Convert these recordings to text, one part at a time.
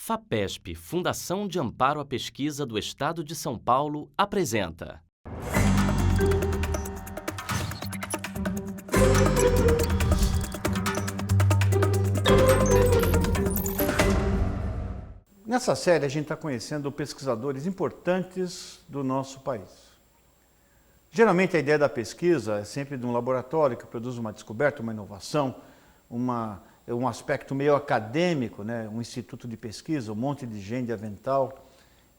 FAPESP, Fundação de Amparo à Pesquisa do Estado de São Paulo, apresenta. Nessa série a gente está conhecendo pesquisadores importantes do nosso país. Geralmente a ideia da pesquisa é sempre de um laboratório que produz uma descoberta, uma inovação, um aspecto meio acadêmico, né? Um instituto de pesquisa, um monte de gente de avental,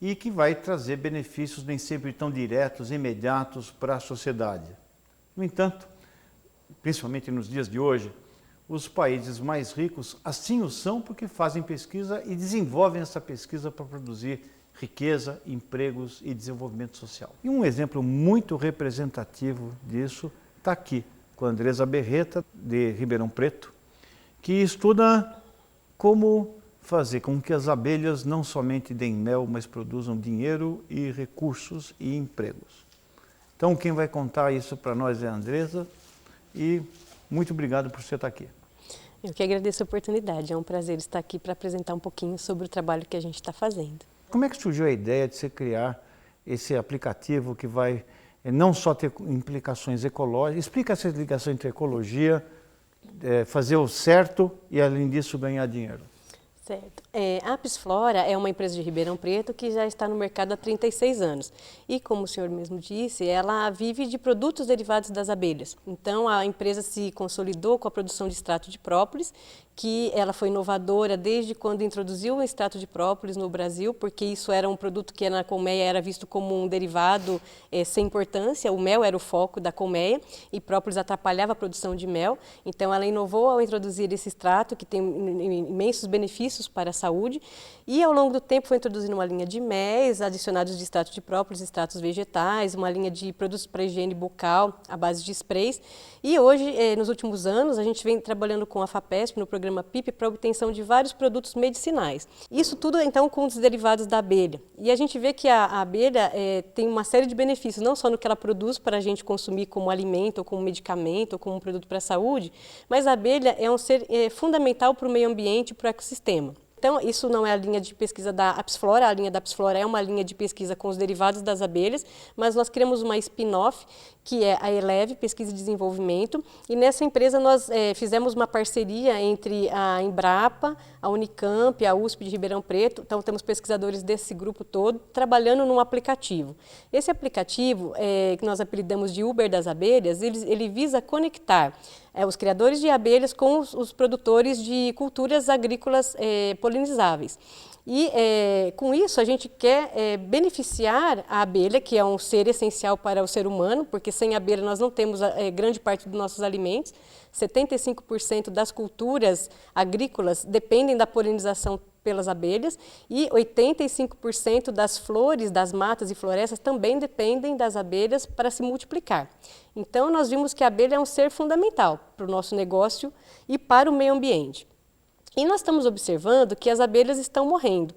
e que vai trazer benefícios nem sempre tão diretos, imediatos para a sociedade. No entanto, principalmente nos dias de hoje, os países mais ricos assim o são porque fazem pesquisa e desenvolvem essa pesquisa para produzir riqueza, empregos e desenvolvimento social. E um exemplo muito representativo disso está aqui, com a Andresa Berreta, de Ribeirão Preto, que estuda como fazer com que as abelhas não somente deem mel, mas produzam dinheiro e recursos e empregos. Então, quem vai contar isso para nós é a Andresa, e muito obrigado por você estar aqui. Eu que agradeço a oportunidade, é um prazer estar aqui para apresentar um pouquinho sobre o trabalho que a gente está fazendo. Como é que surgiu a ideia de você criar esse aplicativo que vai não só ter implicações ecológicas, explica essa ligação entre ecologia, fazer o certo e, além disso, ganhar dinheiro? Certo. A Apsflora é uma empresa de Ribeirão Preto que já está no mercado há 36 anos. E, como o senhor mesmo disse, ela vive de produtos derivados das abelhas. Então, a empresa se consolidou com a produção de extrato de própolis, que ela foi inovadora desde quando introduziu o extrato de própolis no Brasil, porque isso era um produto que na colmeia era visto como um derivado sem importância. O mel era o foco da colmeia e própolis atrapalhava a produção de mel. Então, ela inovou ao introduzir esse extrato, que tem imensos benefícios para a saúde, e ao longo do tempo foi introduzindo uma linha de méis, adicionados de extrato de própolis, extratos vegetais, uma linha de produtos para higiene bucal à base de sprays. E hoje, nos últimos anos, a gente vem trabalhando com a FAPESP no programa PIP para a obtenção de vários produtos medicinais. Isso tudo, então, com os derivados da abelha. E a gente vê que a abelha tem uma série de benefícios, não só no que ela produz para a gente consumir como alimento, ou como medicamento, ou como um produto para a saúde, mas a abelha é um ser fundamental para o meio ambiente e para o ecossistema. Então, isso não é a linha de pesquisa da Apsflora, a linha da Apsflora é uma linha de pesquisa com os derivados das abelhas, mas nós criamos uma spin-off, que é a Eleve Pesquisa e Desenvolvimento, e nessa empresa nós fizemos uma parceria entre a Embrapa, a Unicamp, a USP de Ribeirão Preto, então temos pesquisadores desse grupo todo trabalhando num aplicativo. Esse aplicativo, que nós apelidamos de Uber das abelhas, ele visa conectar os criadores de abelhas com os produtores de culturas agrícolas polinizáveis. E com isso a gente quer beneficiar a abelha, que é um ser essencial para o ser humano, porque sem abelha nós não temos grande parte dos nossos alimentos. 75% das culturas agrícolas dependem da polinização pelas abelhas e 85% das flores, das matas e florestas também dependem das abelhas para se multiplicar. Então, nós vimos que a abelha é um ser fundamental para o nosso negócio e para o meio ambiente. E nós estamos observando que as abelhas estão morrendo.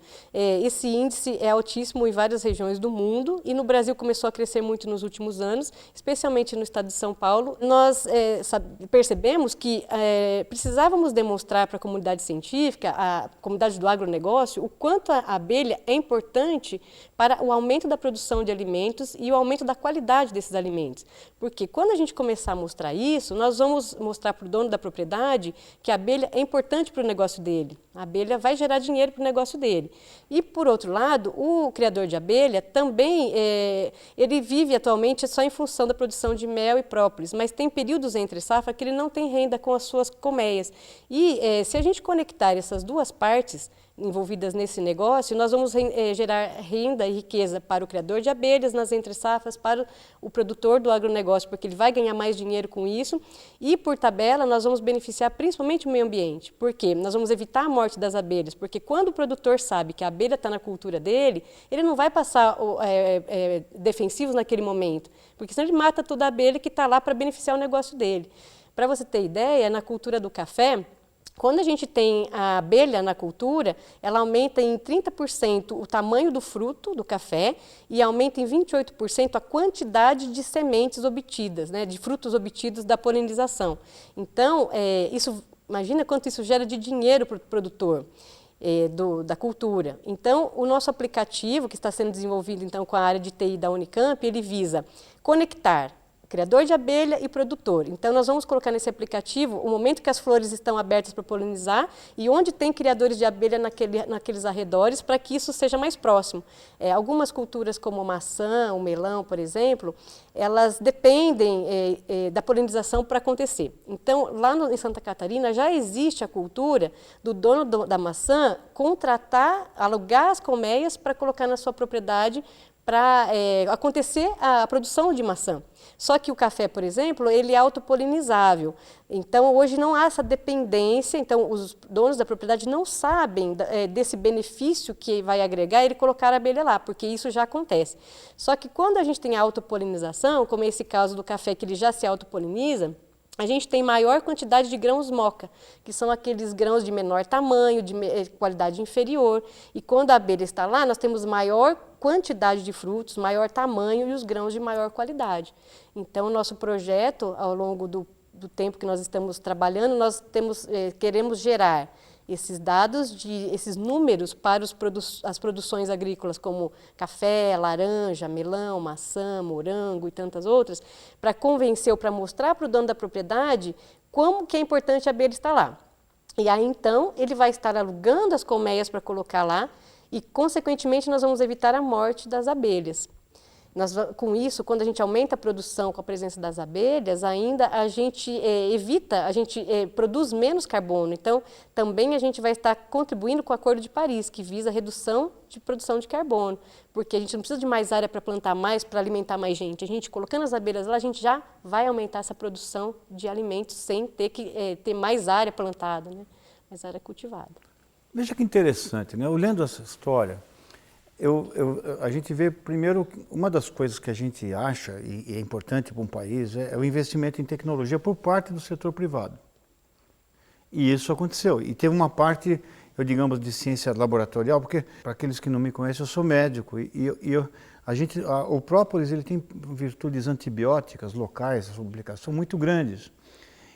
Esse índice é altíssimo em várias regiões do mundo e no Brasil começou a crescer muito nos últimos anos, especialmente no estado de São Paulo. Nós percebemos que precisávamos demonstrar para a comunidade científica, a comunidade do agronegócio, o quanto a abelha é importante para o aumento da produção de alimentos e o aumento da qualidade desses alimentos. Porque quando a gente começar a mostrar isso, nós vamos mostrar para o dono da propriedade que a abelha é importante para o negócio dele. A abelha vai gerar dinheiro para o negócio dele. E, por outro lado, o criador de abelha também, ele vive atualmente só em função da produção de mel e própolis, mas tem períodos entre safra que ele não tem renda com as suas colmeias. E se a gente conectar essas duas partes envolvidas nesse negócio, nós vamos gerar renda e riqueza para o criador de abelhas nas entre-safras, para o produtor do agronegócio, porque ele vai ganhar mais dinheiro com isso, e por tabela nós vamos beneficiar principalmente o meio ambiente. Por quê? Nós vamos evitar a morte das abelhas, porque quando o produtor sabe que a abelha está na cultura dele, ele não vai passar defensivos naquele momento, porque senão ele mata toda a abelha que está lá para beneficiar o negócio dele. Para você ter ideia, na cultura do café, quando a gente tem a abelha na cultura, ela aumenta em 30% o tamanho do fruto do café e aumenta em 28% a quantidade de sementes obtidas, né, de frutos obtidos da polinização. Então, imagina quanto isso gera de dinheiro para o produtor. da cultura. Então, o nosso aplicativo, que está sendo desenvolvido então, com a área de TI da Unicamp, ele visa conectar criador de abelha e produtor. Então, nós vamos colocar nesse aplicativo o momento que as flores estão abertas para polinizar e onde tem criadores de abelha naqueles arredores, para que isso seja mais próximo. Algumas culturas, como a maçã, o melão, por exemplo, elas dependem da polinização para acontecer. Então, lá em Santa Catarina, já existe a cultura do dono da maçã contratar, alugar as colmeias para colocar na sua propriedade para acontecer a produção de maçã. Só que o café, por exemplo, ele é autopolinizável. Então, hoje não há essa dependência, então os donos da propriedade não sabem desse benefício que vai agregar ele colocar a abelha lá, porque isso já acontece. Só que quando a gente tem a autopolinização, como é esse caso do café que ele já se autopoliniza, a gente tem maior quantidade de grãos moca, que são aqueles grãos de menor tamanho, de qualidade inferior. E quando a abelha está lá, nós temos maior quantidade de frutos, maior tamanho e os grãos de maior qualidade. Então, o nosso projeto, ao longo do tempo que nós estamos trabalhando, nós queremos gerar esses dados, esses números para as produções agrícolas, como café, laranja, melão, maçã, morango e tantas outras, para convencer ou para mostrar para o dono da propriedade como que é importante a abelha estar lá. E aí, então, ele vai estar alugando as colmeias para colocar lá e, consequentemente, nós vamos evitar a morte das abelhas. Com isso, quando a gente aumenta a produção com a presença das abelhas, ainda a gente produz menos carbono. Então, também a gente vai estar contribuindo com o Acordo de Paris, que visa a redução de produção de carbono, porque a gente não precisa de mais área para plantar mais, para alimentar mais gente. A gente, colocando as abelhas lá, a gente já vai aumentar essa produção de alimentos sem ter que ter mais área plantada, né? Mais área cultivada. Veja que interessante, né? Olhando essa história, a gente vê, primeiro, uma das coisas que a gente acha, e é importante para um país, é o investimento em tecnologia por parte do setor privado. E isso aconteceu. E teve uma parte, digamos, de ciência laboratorial, porque, para aqueles que não me conhecem, eu sou médico. O própolis ele tem virtudes antibióticas locais, as publicações são muito grandes.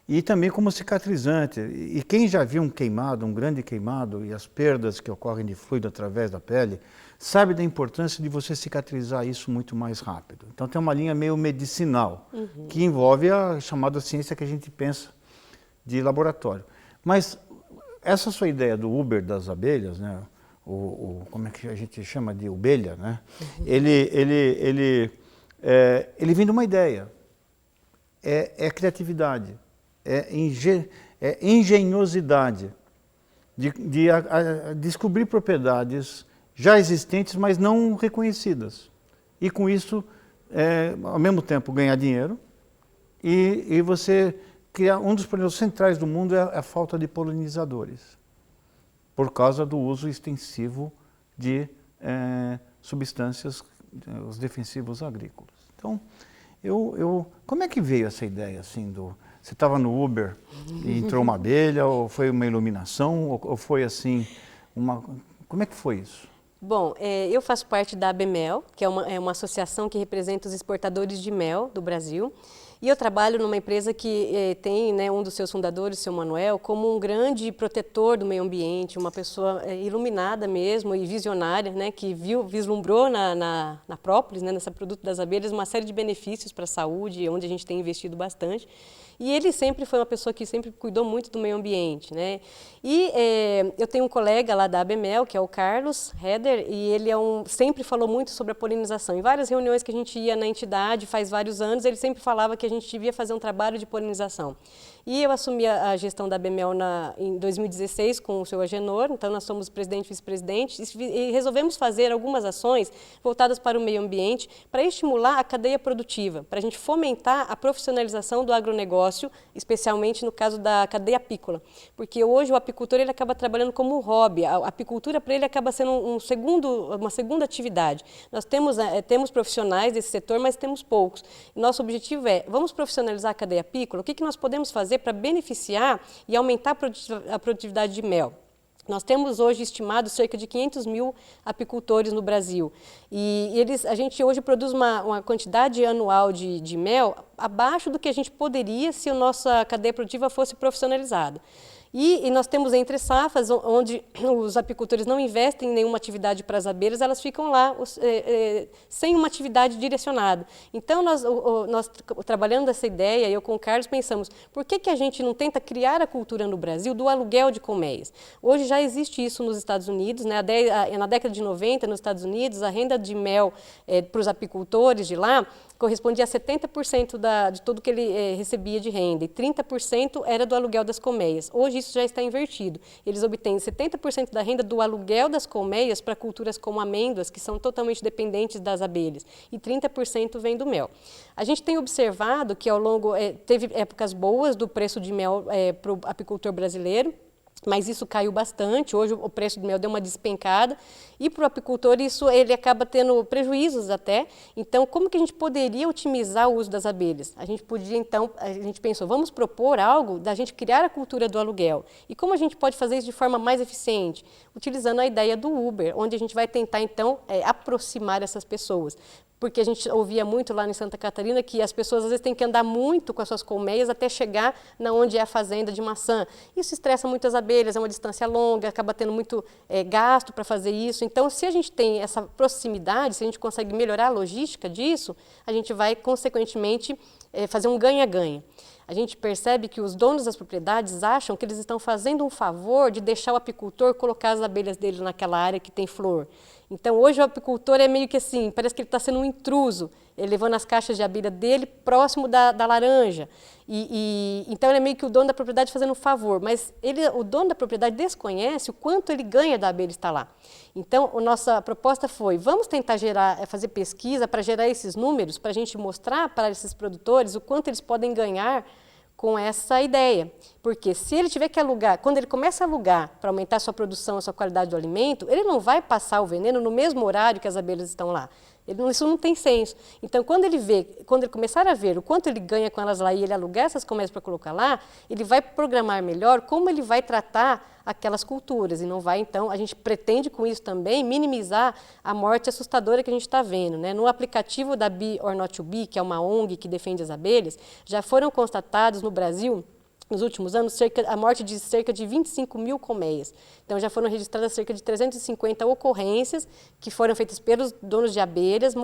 E também como cicatrizante. E quem já viu um queimado, um grande queimado, e as perdas que ocorrem de fluido através da pele, sabe da importância de você cicatrizar isso muito mais rápido. Então tem uma linha meio medicinal, que envolve a chamada ciência que a gente pensa de laboratório. Mas essa sua ideia do Uber das abelhas, né? Como é que a gente chama de abelha, né? Ele vem de uma ideia, é criatividade, é engenhosidade de descobrir propriedades já existentes, mas não reconhecidas. E com isso, ao mesmo tempo, ganhar dinheiro e você criar um dos problemas centrais do mundo é a falta de polinizadores, por causa do uso extensivo de substâncias, os defensivos agrícolas. Então, como é que veio essa ideia assim você estava no Uber e entrou uma abelha, ou foi uma iluminação, ou foi assim, como é que foi isso? Bom, eu faço parte da ABMEL, que é uma associação que representa os exportadores de mel do Brasil. E eu trabalho numa empresa que tem, né, um dos seus fundadores, o seu Manuel, como um grande protetor do meio ambiente, uma pessoa iluminada mesmo e visionária, né, que vislumbrou na própolis, né, nesse produto das abelhas, uma série de benefícios para a saúde, onde a gente tem investido bastante. E ele sempre foi uma pessoa que sempre cuidou muito do meio ambiente, né? E eu tenho um colega lá da ABMEL, que é o Carlos Heder, e ele sempre falou muito sobre a polinização. Em várias reuniões que a gente ia na entidade, faz vários anos, ele sempre falava que a gente devia fazer um trabalho de polinização. E eu assumi a gestão da ABMEL em 2016 com o seu Agenor, então nós somos presidente e vice-presidente, e resolvemos fazer algumas ações voltadas para o meio ambiente, para estimular a cadeia produtiva, para a gente fomentar a profissionalização do agronegócio, especialmente no caso da cadeia apícola. Porque hoje o apicultor ele acaba trabalhando como um hobby, a apicultura para ele acaba sendo uma segunda atividade. Nós temos profissionais desse setor, mas temos poucos. Nosso objetivo vamos profissionalizar a cadeia apícola, o que nós podemos fazer para beneficiar e aumentar a produtividade de mel. Nós temos hoje estimado cerca de 500 mil apicultores no Brasil e a gente hoje produz uma quantidade anual de mel abaixo do que a gente poderia se a nossa cadeia produtiva fosse profissionalizada. E nós temos entre safras, onde os apicultores não investem em nenhuma atividade para as abelhas, elas ficam lá sem uma atividade direcionada. Então, nós trabalhando essa ideia, eu com o Carlos pensamos, por que a gente não tenta criar a cultura no Brasil do aluguel de colmeias? Hoje já existe isso nos Estados Unidos, né? Na década de 90, nos Estados Unidos, a renda de mel para os apicultores de lá correspondia a 70% de tudo que ele recebia de renda, e 30% era do aluguel das colmeias. Hoje isso já está invertido. Eles obtêm 70% da renda do aluguel das colmeias para culturas como amêndoas, que são totalmente dependentes das abelhas, e 30% vem do mel. A gente tem observado que ao longo, teve épocas boas do preço de mel para o apicultor brasileiro, mas isso caiu bastante. Hoje o preço do mel deu uma despencada e para o apicultor ele acaba tendo prejuízos até. Então, como que a gente poderia otimizar o uso das abelhas? A gente pensou, vamos propor algo da gente criar a cultura do aluguel. E como a gente pode fazer isso de forma mais eficiente? Utilizando a ideia do Uber, onde a gente vai tentar então aproximar essas pessoas. Porque a gente ouvia muito lá em Santa Catarina que as pessoas às vezes têm que andar muito com as suas colmeias até chegar na onde é a fazenda de maçã. Isso estressa muito as abelhas, é uma distância longa, acaba tendo muito gasto para fazer isso. Então, se a gente tem essa proximidade, se a gente consegue melhorar a logística disso, a gente vai, consequentemente, fazer um ganha-ganha. A gente percebe que os donos das propriedades acham que eles estão fazendo um favor de deixar o apicultor colocar as abelhas dele naquela área que tem flor. Então, hoje o apicultor é meio que assim, parece que ele está sendo um intruso, ele levando as caixas de abelha dele próximo da laranja. Então, ele é meio que o dono da propriedade fazendo um favor, mas o dono da propriedade desconhece o quanto ele ganha da abelha estar lá. Então, a nossa proposta foi, vamos tentar fazer pesquisa para gerar esses números, para a gente mostrar para esses produtores o quanto eles podem ganhar com essa ideia. Porque se ele tiver que alugar, quando ele começa a alugar para aumentar a sua produção, a sua qualidade do alimento, ele não vai passar o veneno no mesmo horário que as abelhas estão lá. Isso não tem senso. Então, quando ele começar a ver o quanto ele ganha com elas lá e ele alugar essas colmeias para colocar lá, ele vai programar melhor como ele vai tratar aquelas culturas e não vai, então, a gente pretende com isso também minimizar a morte assustadora que a gente está vendo, né? No aplicativo da Bee or Not to Bee, que é uma ONG que defende as abelhas, já foram constatados no Brasil, nos últimos anos, a morte de cerca de 25 mil colmeias. Então, já foram registradas cerca de 350 ocorrências que foram feitas pelos donos de abelhas,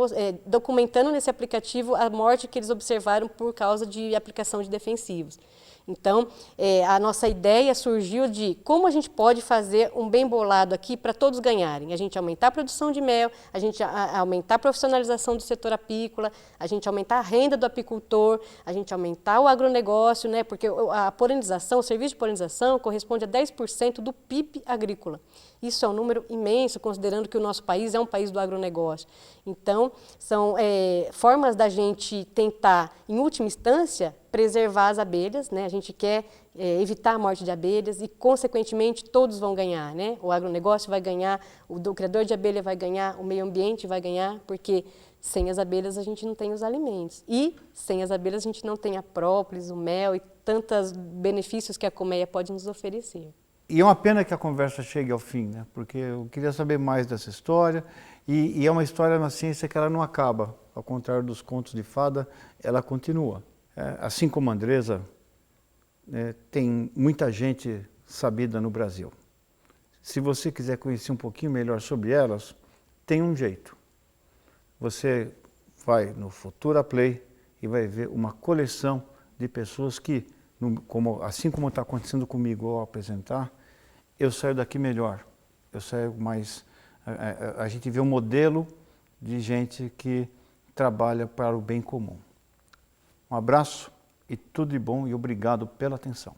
documentando nesse aplicativo a morte que eles observaram por causa de aplicação de defensivos. Então, a nossa ideia surgiu de como a gente pode fazer um bem bolado aqui para todos ganharem. A gente aumentar a produção de mel, a gente aumentar a profissionalização do setor apícola, a gente aumentar a renda do apicultor, a gente aumentar o agronegócio, né? Porque a polinização, o serviço de polinização corresponde a 10% do PIB agrícola. Isso é um número imenso, considerando que o nosso país é um país do agronegócio. Então, são formas da gente tentar, em última instância, preservar as abelhas, né? A gente quer evitar a morte de abelhas e, consequentemente, todos vão ganhar, né? O agronegócio vai ganhar, o criador de abelha vai ganhar, o meio ambiente vai ganhar, porque sem as abelhas a gente não tem os alimentos. E sem as abelhas a gente não tem a própolis, o mel e tantos benefícios que a colmeia pode nos oferecer. E é uma pena que a conversa chegue ao fim, né? Porque eu queria saber mais dessa história e é uma história na ciência que ela não acaba. Ao contrário dos contos de fada, ela continua. Assim como a Andresa, tem muita gente sabida no Brasil. Se você quiser conhecer um pouquinho melhor sobre elas, tem um jeito. Você vai no Futura Play e vai ver uma coleção de pessoas que, assim como está acontecendo comigo ao apresentar, eu saio daqui melhor. Eu saio mais... A gente vê um modelo de gente que trabalha para o bem comum. Um abraço e tudo de bom e obrigado pela atenção.